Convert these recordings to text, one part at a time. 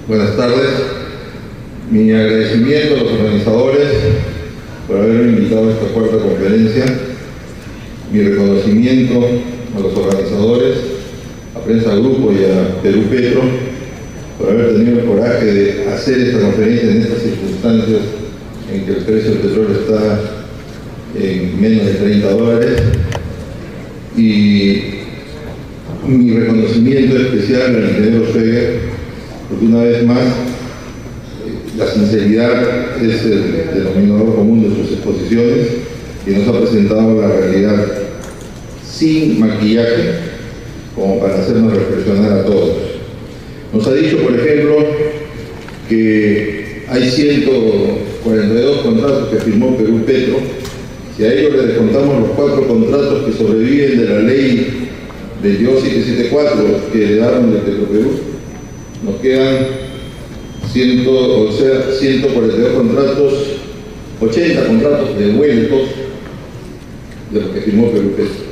Buenas tardes. Mi agradecimiento a los organizadores por haberme invitado a esta cuarta conferencia. Mi reconocimiento a los organizadores, a Prensa Grupo y a Perú Petro por haber tenido el coraje de hacer esta conferencia en estas circunstancias en que el precio del petróleo está en menos de $30. Y mi reconocimiento especial al ingeniero Schweger, porque una vez más la sinceridad es el denominador común de sus exposiciones y nos ha presentado la realidad sin maquillaje, como para hacernos reflexionar a todos. Nos ha dicho, por ejemplo, que hay 142 contratos que firmó Perú Petro. Si a ellos le descontamos los 4 contratos que sobreviven de la ley 22774 que heredaron de Petroperú, nos quedan 142 contratos, 80 contratos devueltos de los que firmó Perú Petro.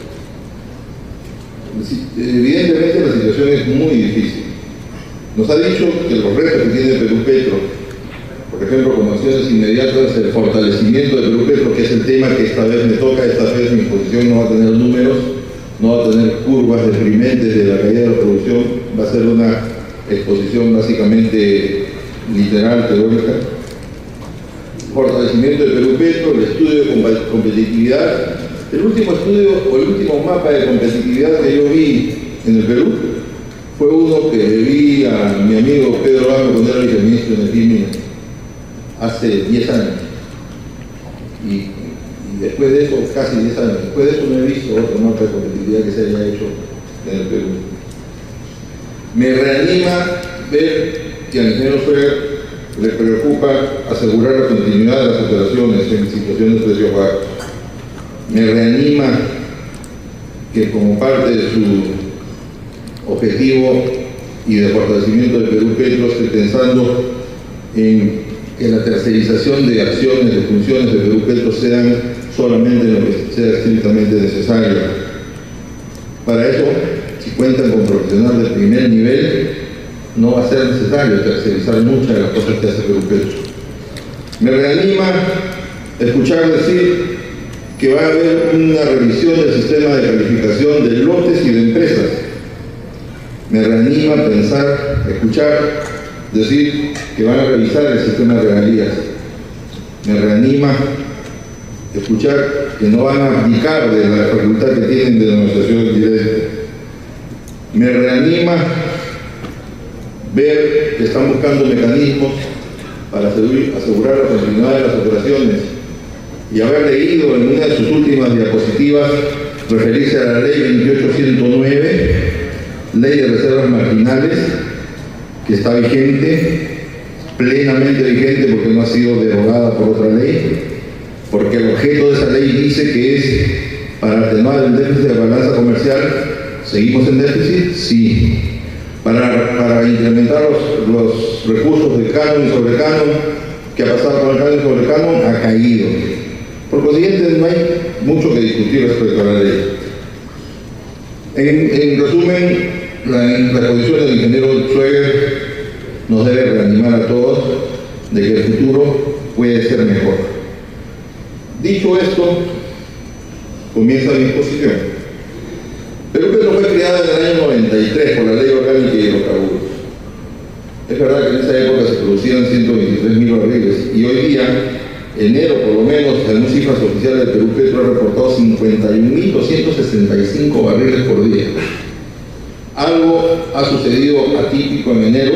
Evidentemente la situación es muy difícil. Nos ha dicho que los retos que tiene Perú Petro, por ejemplo, como acciones inmediatas, el fortalecimiento de Perú Petro, que es el tema que esta vez me toca, esta vez mi exposición no va a tener números, no va a tener curvas deprimentes de la caída de la producción, va a ser una exposición básicamente literal, teórica. Fortalecimiento de Perú Petro, el estudio de competitividad. El último estudio o el último mapa de competitividad que yo vi en el Perú fue uno que vi a mi amigo Pedro Ame cuando era viceministro en el FIMI hace 10 años. Y después de eso, casi 10 años, después de eso no he visto otro mapa de competitividad que se haya hecho en el Perú. Me reanima ver que al ingeniero Schweger le preocupa asegurar la continuidad de las operaciones en situación de precios bajos. Me reanima que como parte de su objetivo y de fortalecimiento de Perú Petro esté pensando en que la tercerización de acciones, de funciones de Perú Petro sean solamente lo que sea estrictamente necesario. Para eso, si cuentan con profesionales de primer nivel, no va a ser necesario tercerizar muchas de las cosas que hace Perú Petro. Me reanima escuchar decir que va a haber una revisión del sistema de calificación de lotes y de empresas. Me reanima pensar, escuchar decir que van a revisar el sistema de regalías. Me reanima escuchar que no van a abdicar de la facultad que tienen de negociación directa. Me reanima ver que están buscando mecanismos para asegurar la continuidad de las operaciones y haber leído en una de sus últimas diapositivas referirse a la ley 28109, ley de reservas marginales, que está vigente, plenamente vigente porque no ha sido derogada por otra ley, porque el objeto de esa ley dice que es para atenuar el déficit de balanza comercial. ¿Seguimos en déficit? Sí. Para incrementar los recursos de canon y sobrecanon. ¿Qué ha pasado con el canon y sobrecanon? Ha caído. Por consiguiente, no hay mucho que discutir respecto a la ley. En resumen, la exposición del ingeniero Schweger nos debe reanimar a todos de que el futuro puede ser mejor. Dicho esto, comienza mi exposición. Perú Petro fue creada en el año 93 por la Ley Orgánica de Hidrocarburos. Es verdad que en esa época se producían 123.000 barriles y hoy día, enero por lo menos, según cifras oficiales de Perú Petro, ha reportado 51.265 barriles por día. Algo ha sucedido atípico en enero,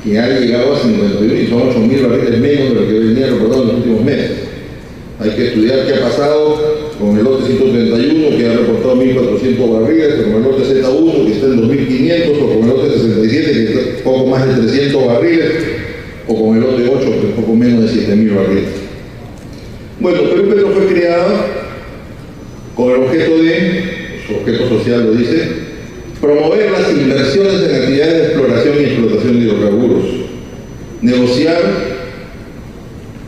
que ha llegado a 51 y son 8.000 barriles menos de lo que venía reportado en los últimos meses. Hay que estudiar qué ha pasado con el lote 131, que ha reportado 1.400 barriles, con el lote Z1, que está en 2.500, o con el lote 67, que está poco más de 300 barriles, o con el lote 8, que es poco menos de 7.000 barriles. Bueno, Perú Petro fue creada con el objeto de, su objeto social lo dice, promover las inversiones en actividades de exploración y explotación de hidrocarburos, negociar,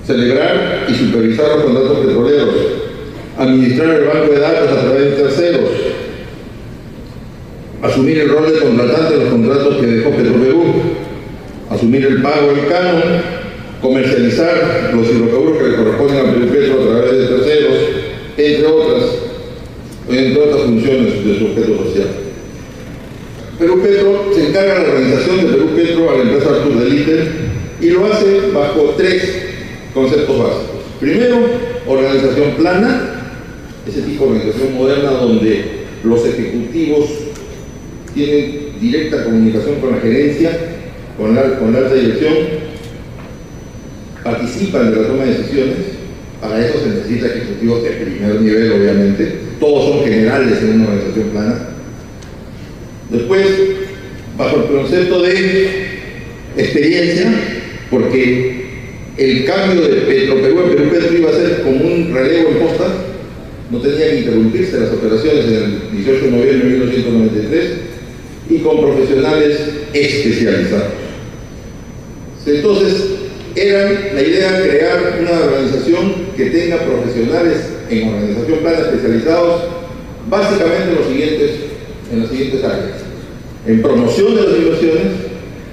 celebrar y supervisar los contratos petroleros, administrar el banco de datos a través de terceros, asumir el rol de contratante de los contratos que dejó Petroperú, asumir el pago del canon, comercializar los hidrocarburos que le corresponden a Perú Petro a través de terceros, entre otras funciones de su objeto social. Perú Petro se encarga de la organización de Perú Petro a la empresa Artur del ITER y lo hace bajo 3 conceptos básicos. Primero, organización plana, ese tipo de organización moderna donde los ejecutivos tienen directa comunicación con la gerencia, con la alta dirección, participan de la toma de decisiones. Para eso se necesita ejecutivos de primer nivel, obviamente. Todos son generales en una organización plana. Después, bajo el concepto de experiencia, porque el cambio de Petroperú en Perú Petro iba a ser como un relevo en postas, no tenían que interrumpirse las operaciones en el 18 de noviembre de 1993 y con profesionales especializados. Entonces, la idea era crear una organización que tenga profesionales en organización plana especializados básicamente en las siguientes áreas: en promoción de las inversiones,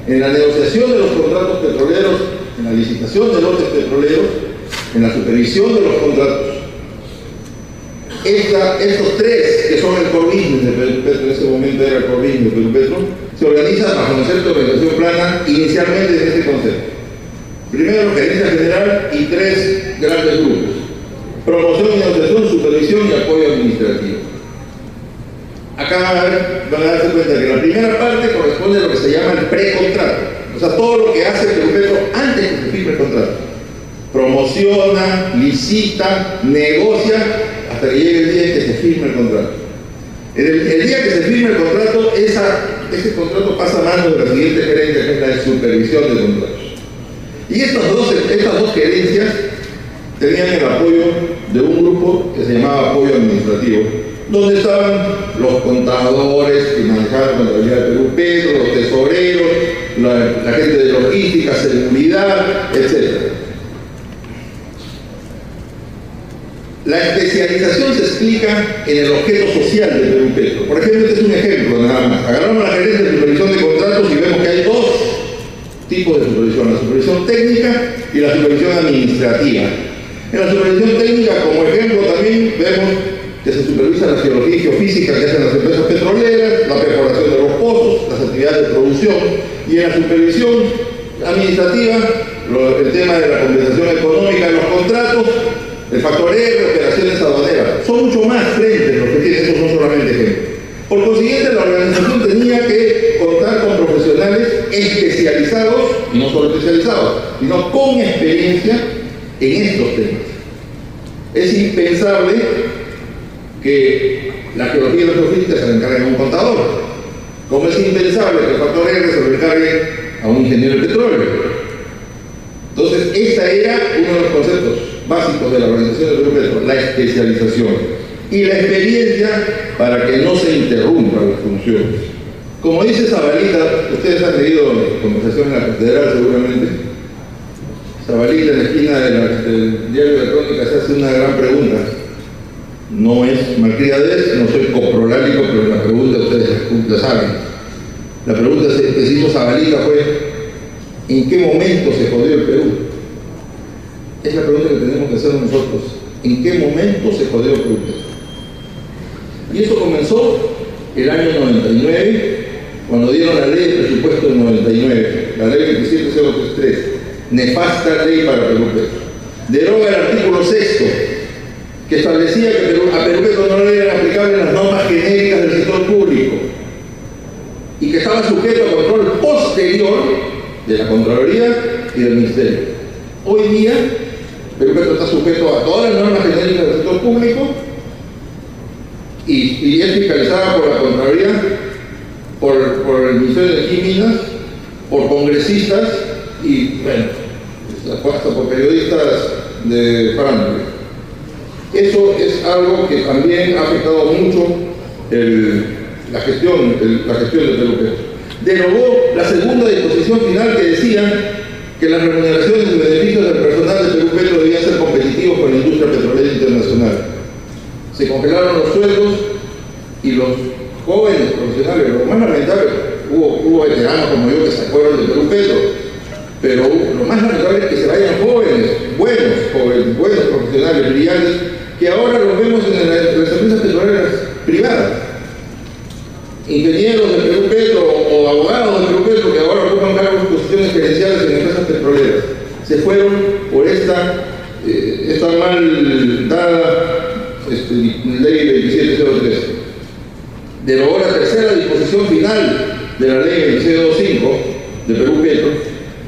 en la negociación de los contratos petroleros, en la licitación de lotes petroleros, en la supervisión de los contratos. Estos 3, que son el core business de Perú Petro, en ese momento era el core business de Perú Petro, se organizan bajo el concepto de organización plana, inicialmente en este concepto. Primero, gerencia general y 3 grandes grupos: promoción y negociación, supervisión y apoyo administrativo. Acá van a darse cuenta que la primera parte corresponde a lo que se llama el precontrato, o sea, todo lo que hace Perú Petro antes de que se firme el contrato. Promociona, licita, negocia, hasta que llegue el día en que se firme el contrato. El día que se firme el contrato, ese contrato pasa a manos de la siguiente gerencia, que es la de supervisión de contratos. Y estas dos gerencias tenían el apoyo de un grupo que se llamaba apoyo administrativo, donde estaban los contadores que manejaban la contabilidad de Perú Petro, los tesoreros, la gente de logística, seguridad, etc. La especialización se explica en el objeto social de Perú Petro. Por ejemplo, este es un ejemplo nada más. Agarramos la gerencia de supervisión de contratos y vemos que hay 2 tipos de supervisión: la supervisión técnica y la supervisión administrativa. En la supervisión técnica, como ejemplo, también vemos que se supervisa la geología y geofísica que hacen las empresas petroleras, la perforación de los pozos, las actividades de producción. Y en la supervisión administrativa, el tema de la compensación económica de los contratos, el factoreo de operaciones aduaneras. Son mucho más frentes los que tienen, estos son solamente ejemplos. Por consiguiente, la organización tenía que contar con profesionales especializados, y no solo especializados, sino con experiencia en estos temas. Es impensable que la geología y la geofísica se le encarguen a un contador, como es impensable que el factor R se lo encargue a un ingeniero de petróleo. Entonces, este era uno de los conceptos básicos de la organización de Perú Petro: la especialización y la experiencia para que no se interrumpan las funciones. Como dice Zabalita, ustedes han leído conversación en la catedral seguramente. Zabalita, en la esquina del diario de la Crónica, se hace una gran pregunta. No es malcriadez, no soy coprolálico, pero la pregunta ustedes la saben. La pregunta que se hizo Zabalita fue: ¿en qué momento se jodió el Perú? Es la pregunta que tenemos que hacer nosotros. ¿En qué momento se jodió el Perú? Y eso comenzó el año 99, cuando dieron la ley de presupuesto del 99, la ley 27033, nefasta ley para Perú Petro. Deroga el artículo 6, que establecía que a Perú Petro no le eran aplicables las normas genéricas del sector público y que estaba sujeto a control posterior de la Contraloría y del Ministerio. Hoy día, Perú Petro está sujeto a todas las normas genéricas del sector público y es fiscalizada por la Contraloría, por el Ministerio de Energía y Minas, por congresistas y, bueno, hasta por periodistas de farándula. Eso es algo que también ha afectado mucho la gestión de Perú Petro. Derogó la segunda disposición final que decía que las remuneraciones y beneficios del personal de Perú Petro debían ser competitivos con la industria petrolera internacional. Se congelaron los sueldos y los jóvenes profesionales, lo más lamentable, hubo veteranos como yo que se acuerdan de Perú Petro, Pero lo más lamentable es que se vayan jóvenes, buenos profesionales, brillantes, que ahora los vemos en las empresas petroleras privadas. Ingenieros de Perú Petro o abogados de Perú Petro que ahora ocupan cargos de posiciones gerenciales en empresas petroleras. Se fueron por esta mal dada ley 2703. Derogó la tercera disposición final de la ley 2625 de Perú Petro,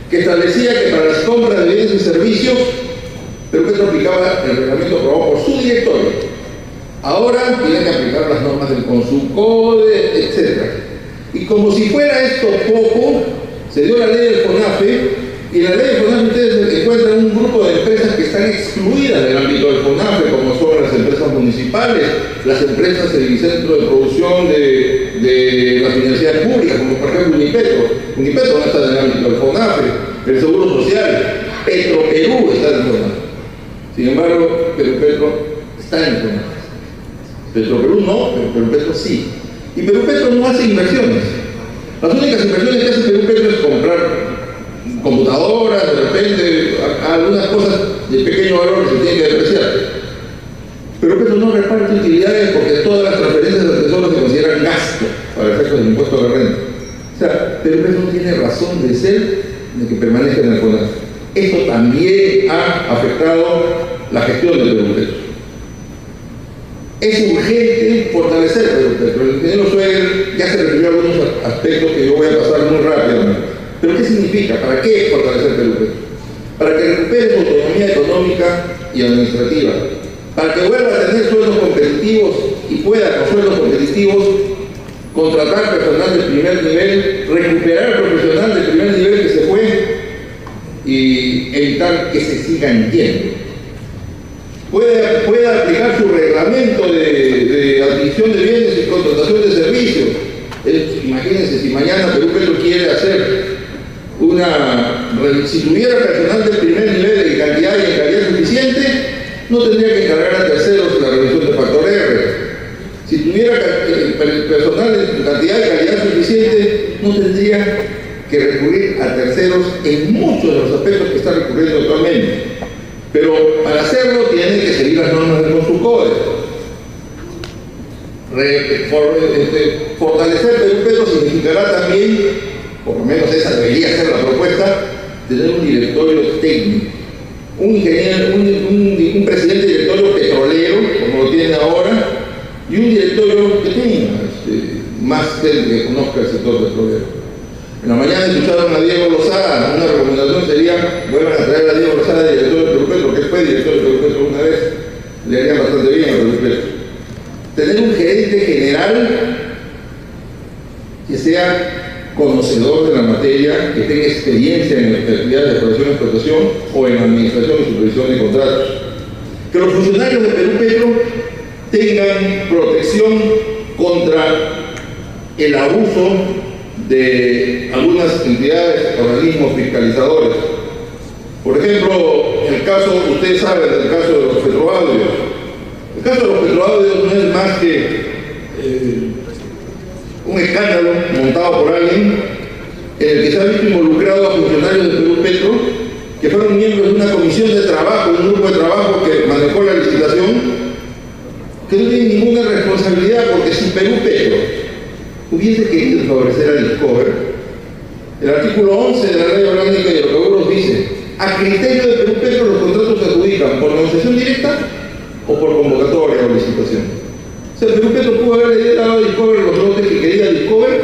que establecía que para las compras de bienes y servicios, Perú Petro aplicaba el reglamento aprobado por su directorio. Ahora tienen que aplicar las normas del Consumcode, etc. Y como si fuera esto poco, se dio la ley del FONAFE, y en la ley del FONAFE ustedes encuentran un grupo de empresas que están excluidas del ámbito del FONAFE, como son las empresas municipales, las empresas del centro de producción de las universidades públicas, como por ejemplo Unipetro. Unipetro no está en el ámbito del FONAFE, el Seguro Social, Petroperú está en el FONAFE. Sin embargo, Petro está en el FONAFE. Petroperú no, pero Perú Petro sí. Y Perú Petro no hace inversiones. Las únicas inversiones que hace Perú Petro es comprar computadoras, de repente algunas cosas de pequeño valor que se tienen que depreciar. Perú Petro no reparte utilidades porque todas las transferencias del tesoro se consideran gasto para efectos del impuesto de la renta. O sea, Perú Petro no tiene razón de ser de que permanezca en el FONAFE. Esto también ha afectado la gestión de Perú Petro. Es urgente fortalecer Perú Petro. El ingeniero Schweger ya se refirió a algunos aspectos que yo voy a pasar muy rápidamente. ¿Pero qué significa? ¿Para qué fortalecer Perú Petro? Para que recupere su autonomía económica y administrativa, para que vuelva a tener sueldos competitivos y pueda, con sueldos competitivos, contratar personal de primer nivel, recuperar profesional de primer nivel que se fue y evitar que se sigan yendo. Puede aplicar su reglamento de adquisición de bienes y contratación de servicios. Imagínense, si mañana Perú Petro quiere hacer si tuviera personal de primer nivel en cantidad y en calidad suficiente, no tendría que encargar a terceros la revisión de factor R. Si tuviera personal en cantidad y calidad suficiente, no tendría que recurrir a terceros en muchos de los aspectos que está recurriendo actualmente. Pero para hacerlo tiene que seguir las normas del Consumcode. Fortalecer Perú Petro significará también, por lo menos esa debería ser la propuesta, tener un directorio técnico, un ingeniero, un presidente de directorio petrolero, como lo tiene ahora, y un directorio que tenga más gente que conozca el sector petrolero. En la mañana escucharon a Diego Lozada. Una recomendación sería: vuelvan a traer a Diego Lozada, director de Perú Petro, que fue director de Perú Petro una vez, le haría bastante bien a Perú Petro. Tener un gerente general que sea conocedor de la materia, que tenga experiencia en actividades de exploración y explotación o en administración y supervisión de contratos. Que los funcionarios de Perú Petro tengan protección contra el abuso de algunas entidades, organismos fiscalizadores. Por ejemplo, ustedes saben del caso de los petroaudios. El caso de los petroaudios no es más que un escándalo montado por alguien en el que se ha visto involucrado a funcionarios de Perú Petro que fueron miembros de una comisión de trabajo, un grupo de trabajo que manejó la licitación, que no tienen ninguna responsabilidad, porque si Perú Petro hubiese querido favorecer a Discover, el artículo 11 de la Ley Orgánica de Hidrocarburos dice: a criterio de Perú Petro los contratos se adjudican por negociación directa o por convocatoria o licitación. O sea, Perú Petro pudo haberle dado a Discover los lotes que quería Discover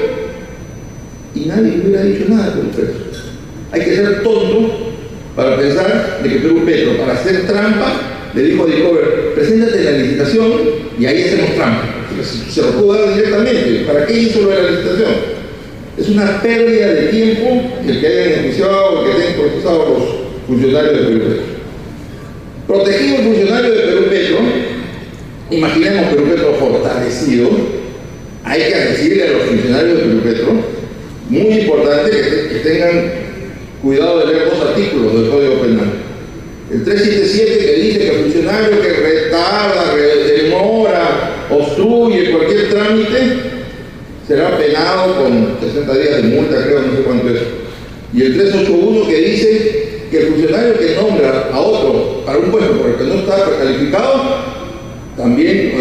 y nadie hubiera dicho nada de Perú Petro. Hay que ser tonto para pensar de que Perú Petro, para hacer trampa, le dijo a Discover: preséntate en la licitación y ahí hacemos trampa. Se lo pudo dar directamente. ¿Para qué hizo lo de la licitación? Es una pérdida de tiempo el que hayan enjuiciado o que hayan procesado a los funcionarios de Perú Petro. Protegido el funcionario de Perú Petro, imaginemos Perú Petro fortalecido, hay que decirle a los funcionarios de Perú Petro, muy importante, que tengan cuidado de leer dos artículos del Código Penal. El 377, que dice que el funcionario que retarda, demora, obstruye cualquier trámite, será penado con 60 días de multa, creo, no sé cuánto es. y el 381 que dice que el funcionario que nombra a otro para un puesto por el que no está calificado también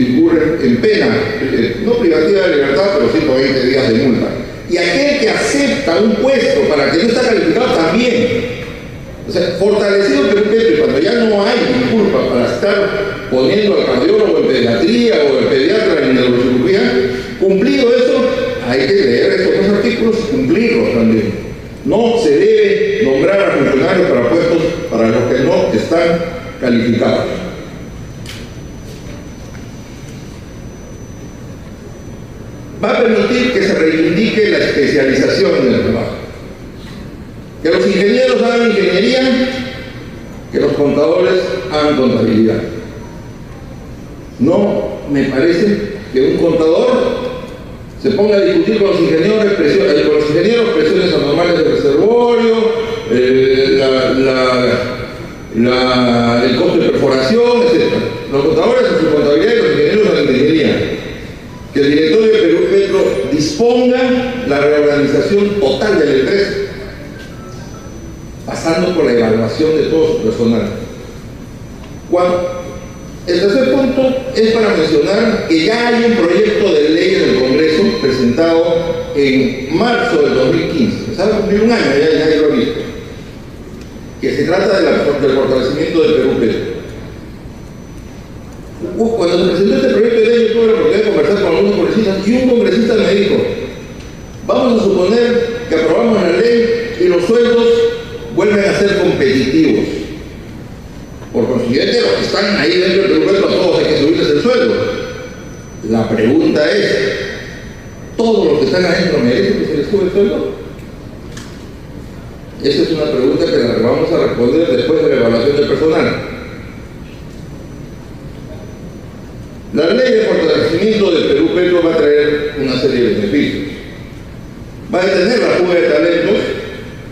incurre en pena, no privativa de libertad, pero 120 días de multa. Y aquel que acepta un puesto para el que no está calificado también. O sea, fortalecido el Perú Petro, y cuando ya no hay culpa para estar poniendo al cardiólogo en pediatría o el pediatra en neurocirugía, cumplido eso, hay que leer estos dos artículos y cumplirlos también. No se debe nombrar a funcionarios para puestos para los que no están calificados. Va a permitir que se reivindique la especialización en el trabajo. Que los ingenieros hagan ingeniería, que los contadores hagan contabilidad. No me parece que un contador se ponga a discutir con los ingenieros presiones anormales del reservorio, el costo de perforación, etc. Los contadores en su contabilidad y los ingenieros en la ingeniería. Que el directorio de Perú Petro disponga la reorganización total de la empresa, pasando por la evaluación de todo su personal. El tercer punto es para mencionar que ya hay un proyecto de ley en el Congreso presentado en marzo del 2015, se va a cumplir un año, ya lo he visto, que se trata del fortalecimiento del Perú Petro. Cuando se presentó este proyecto de ley, yo tuve la oportunidad de conversar con algunos congresistas y un congresista me dijo: vamos a suponer que aprobamos la ley y los sueldos vuelven a ser competitivos. Por consiguiente, los que están ahí dentro del Perú Petro, a todos hay que subirles el sueldo. La pregunta es: ¿todos los que están adentro merecen que se les sube el sueldo? Esa es una pregunta que la vamos a responder después de la evaluación del personal. La ley de fortalecimiento del Perú Petro va a traer una serie de beneficios. Va a detener la fuga de talentos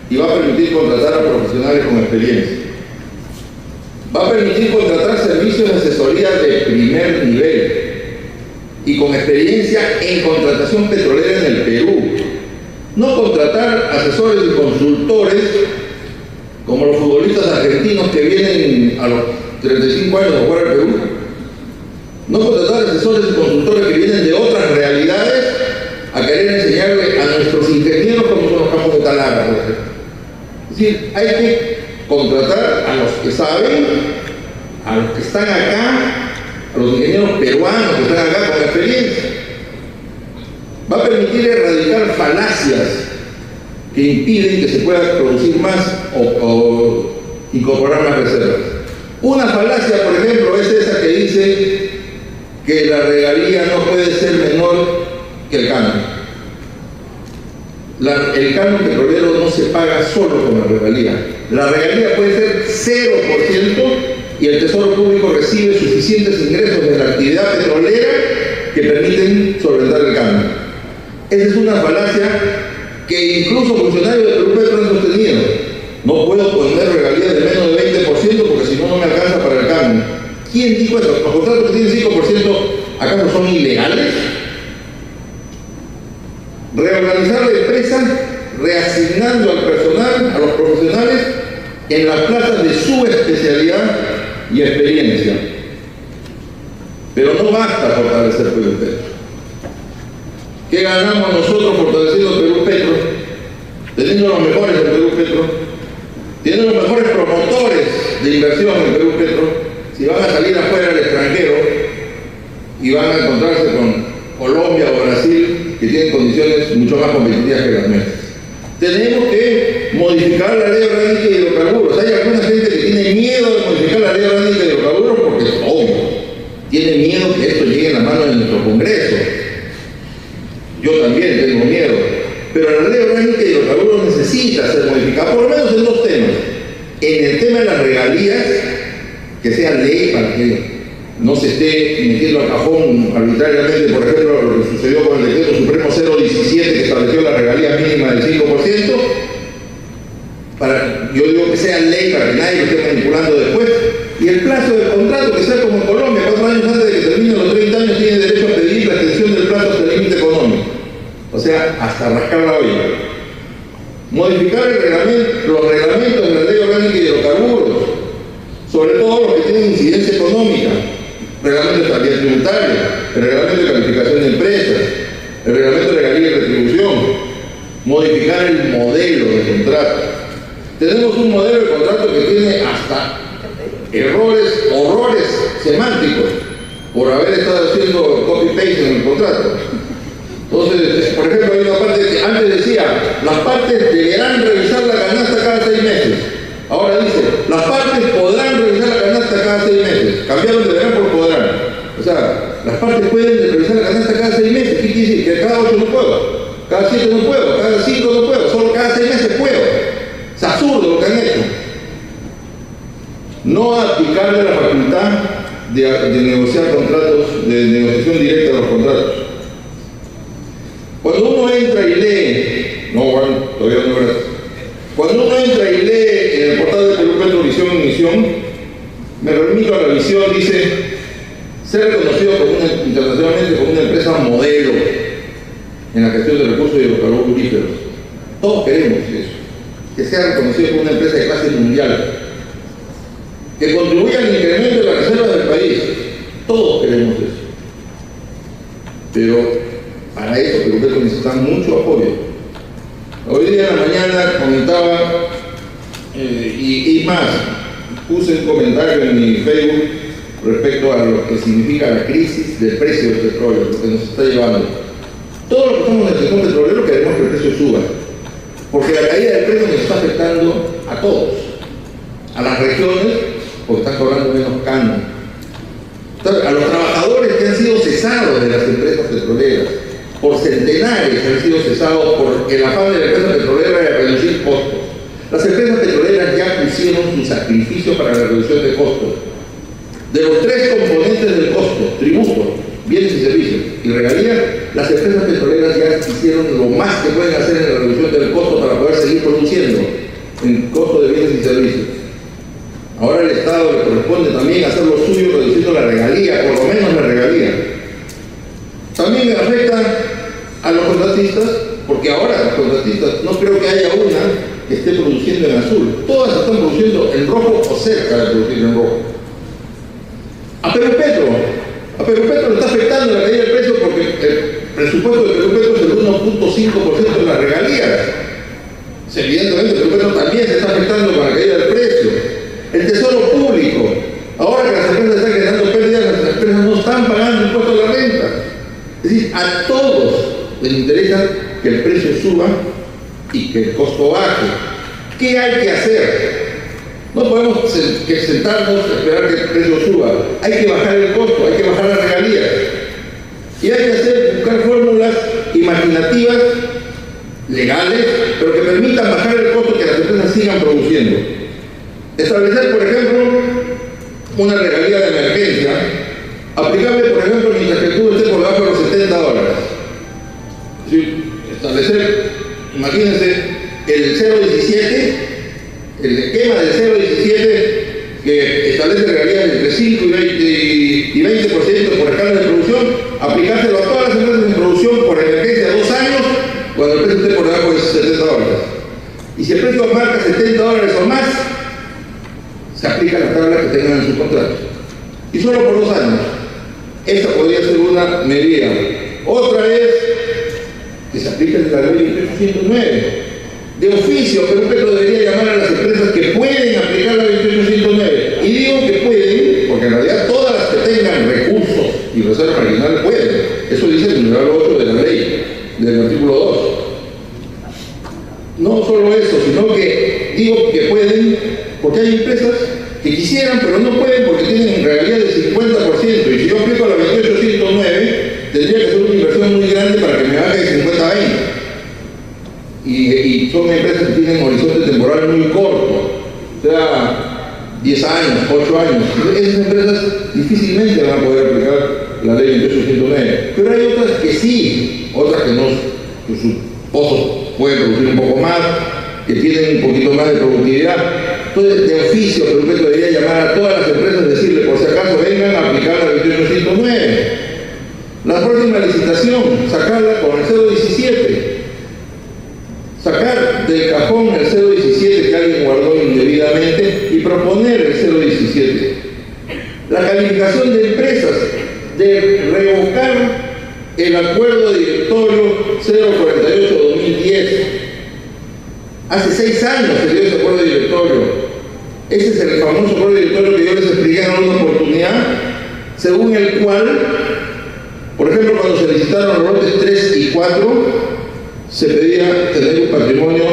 y va a permitir contratar a profesionales con experiencia. Va a permitir contratar servicios de asesoría de primer nivel y con experiencia en contratación petrolera en el Perú. No contratar asesores y consultores como los futbolistas argentinos que vienen a los 35 años a jugar al Perú. No contratar asesores y consultores que vienen de otras realidades a querer enseñarle a nuestros ingenieros cómo son los campos de Talagua, por ejemplo. Es decir, hay que contratar a los que saben, a los que están acá, a los ingenieros peruanos que están acá con experiencia. Va a permitir erradicar falacias que impiden que se pueda producir más o incorporar más reservas. Una falacia, por ejemplo, es esa que dice que la regalía no puede ser menor que el canon. El canon petrolero no se paga solo con la regalía. La regalía puede ser 0% y el Tesoro Público recibe suficientes ingresos de la actividad petrolera que permiten solventar el canon. Esa es una falacia que incluso funcionarios de Perú Petro han sostenido. No puedo poner regalías de menos de 20% porque si no, no me alcanza para el canon. ¿Quién dijo eso? ¿Los contratos que tienen 5% acaso son ilegales? Reorganizar la empresa reasignando al personal, a los profesionales, en las plazas de su especialidad y experiencia. Pero no basta fortalecer Perú Petro. ¿Qué ganamos nosotros fortaleciendo Perú Petro? Teniendo los mejores en Perú Petro, teniendo los mejores promotores de inversión en Perú Petro. Si van a salir afuera al extranjero y van a encontrarse con Colombia o Brasil, que tienen condiciones mucho más competitivas que las nuestras. Tenemos que modificar la ley orgánica de hidrocarburos. Hay alguna gente que tiene miedo de modificar la ley orgánica de hidrocarburos porque es obvio. Tiene miedo que esto llegue en la mano de nuestro Congreso. Yo también tengo miedo. Pero la ley orgánica de hidrocarburos necesita ser modificada, por lo menos en dos temas. En el tema de las regalías, que sea ley para que no se esté metiendo al cajón arbitrariamente, por ejemplo, lo que sucedió con el decreto supremo 017 que estableció la regalía mínima del 5%, yo digo que sea ley para que nadie lo esté manipulando después, y el plazo del contrato que sea como en Colombia, 4 años antes de que terminen los 30 años tiene derecho a pedir la extensión del plazo hasta el límite económico, o sea, hasta rascar la olla. Modificar los reglamentos de la Ley Orgánica de Hidrocarburos, sobre todo los que tienen incidencia económica, reglamento de estabilidad tributaria, el reglamento de calificación de empresas, el reglamento de regalía y retribución, modificar el modelo de contrato. Tenemos un modelo de contrato que tiene hasta horrores semánticos por haber estado haciendo copy-paste en el contrato. Entonces, por ejemplo, hay una parte que antes decía, las partes deberán revisar la canasta cada 6 meses. Ahora dice, las partes podrán revisar la canasta cada 6 meses. Cambiaron deberán por podrán. O sea, las partes pueden revisar la canasta cada 6 meses. ¿Qué quiere decir? Que cada 8 no puedo, cada 7 no puedo, cada 5 no puedo, solo cada 6 meses puedo. Es absurdo lo que han hecho. No aplicarle la facultad de negociar contratos, de negociación directa de los contratos. Cuando uno entra y lee, todavía no, gracias. Cuando uno entra y lee en el portal de Perú Petro Visión y Misión, me remito a la visión, dice, ser reconocido internacionalmente como una empresa modelo en la gestión de recursos hidrocarburos auríferos. Todos queremos eso, que sea reconocido como una empresa de clase mundial, que contribuya al incremento de las reservas del país. Todos queremos eso. Pero para eso Perú Petro necesita mucho apoyo. Hoy día en la mañana comentaba, y más, puse un comentario en mi Facebook respecto a lo que significa la crisis del precio del petróleo, lo que nos está llevando. Todos los que estamos en el sector petrolero queremos que el precio suba, porque la caída del precio nos está afectando a todos, a las regiones, porque están cobrando menos canon, a los trabajadores que han sido cesados de las empresas petroleras, por centenares han sido cesados por el afán de la empresa petrolera de reducir costos. Las empresas petroleras ya pusieron su sacrificio para la reducción de costos. De los 3 componentes del costo, tributos, bienes y servicios y regalías, las empresas petroleras ya hicieron lo más que pueden hacer en la reducción del costo para poder seguir produciendo en costo de bienes y servicios. Ahora el Estado le corresponde también hacer lo suyo reduciendo la regalía, por lo menos la regalía. También me afecta a los contratistas, porque ahora los contratistas, no creo que haya una que esté produciendo en azul. Todas están produciendo en rojo o cerca de producir en rojo. A Perú Petro le está afectando la caída del precio porque el presupuesto de Perú Petro es el 1.5% de las regalías. Evidentemente Perú Petro también se está afectando con la caída del precio. El tesoro público, ahora que las empresas están generando pérdidas, las empresas no están pagando impuestos a la renta. Es decir, a todos les interesa que el precio suba y que el costo baje. ¿Qué hay que hacer? No podemos sentarnos a esperar que el precio suba. Hay que bajar el costo, hay que bajar las regalías. Y hay que buscar fórmulas imaginativas, legales, pero que permitan bajar el costo y que las empresas sigan produciendo. Establecer, por ejemplo, una regalía de emergencia, aplicable, por ejemplo, mientras que el crudo esté por debajo de los $70. Es decir, establecer, imagínense, el 0.17, el esquema del 0.17 que establece regalías entre 5 y 20% por escala de producción, aplicárselo a todas las empresas en producción por emergencia 2 años, cuando el precio esté por debajo de $70. Y si el precio marca $70 o más, se aplica la tabla que tengan en sus contratos. Y solo por 2 años. Esta podría ser una medida. Otra es que se aplique la ley 2809. De oficio, Perú Petro debería llamar a las empresas que pueden aplicar la 2809. Y digo que pueden, porque en realidad todas las que tengan recursos y reservas marginales pueden. Eso dice el numeral 8 de la ley, del artículo 2. No solo eso, sino que digo que pueden, porque hay empresas que quisieran, pero no pueden porque tienen regalías del 50%. Y si yo aplico la 2809, tendría que hacer una inversión muy grande para que me baje de 50 a 20. Y son empresas que tienen horizonte temporal muy corto, o sea, 10 años, 8 años. Esas empresas difícilmente van a poder aplicar la ley 2809. Pero hay otras que sí, otras que no, que sus pozos pueden producir un poco más, que tienen un poquito más de productividad. Entonces, de oficio, Perú Petro debería llamar a todas las empresas y decirle, por si acaso vengan a aplicar la 2809. La próxima licitación, sacarla con el 0.17. sacar del cajón el 0,17 que alguien guardó indebidamente y proponer el 0,17. La calificación de empresas, de revocar el acuerdo de directorio 048-2010. Hace 6 años se dio ese acuerdo de directorio. Ese es el famoso acuerdo de directorio que yo les expliqué en alguna oportunidad, según el cual, por ejemplo, cuando se licitaron los lotes 3 y 4, se pedía tener un patrimonio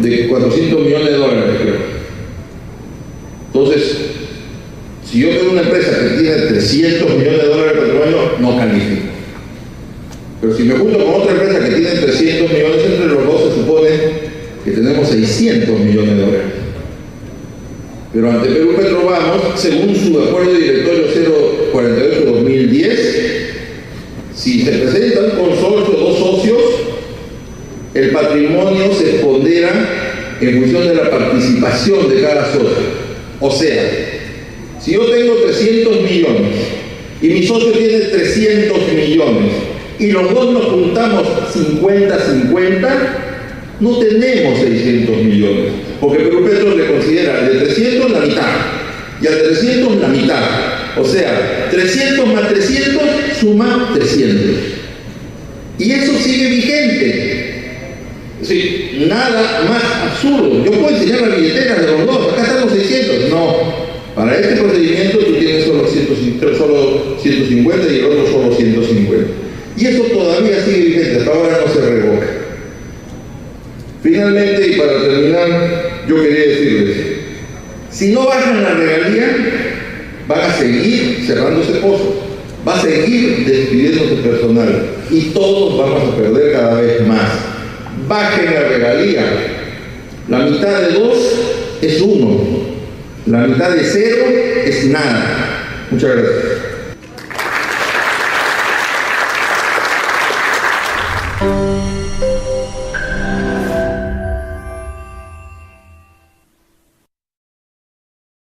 de 400 millones de dólares, creo. Entonces, si yo tengo una empresa que tiene 300 millones de dólares de patrimonio, no califico. Pero si me junto con otra empresa que tiene 300 millones, entre los dos se supone que tenemos 600 millones de dólares. Pero ante Perú Petro Vamos, según su acuerdo de directorio 048-2010, si se presenta un consorcio de 2 socios, el patrimonio se pondera en función de la participación de cada socio. O sea, si yo tengo 300 millones y mi socio tiene 300 millones y los dos nos juntamos 50-50, no tenemos 600 millones, porque Perú Petro le considera de 300 la mitad y al de 300 la mitad. O sea, 300 más 300 suma 300. Y eso sigue vigente. Sí, nada más absurdo. Yo puedo enseñar la billetera de los dos, acá están los 600. No, para este procedimiento tú tienes solo 150 y el otro solo 150. Y eso todavía sigue vigente, hasta ahora no se revoca. Finalmente, y para terminar, yo quería decirles, si no bajan la regalía, van a seguir cerrándose pozos, va a seguir despidiéndose personal y todos vamos a perder cada vez más. Bajen la regalía. La mitad de 2 es 1, la mitad de 0 es nada. Muchas gracias.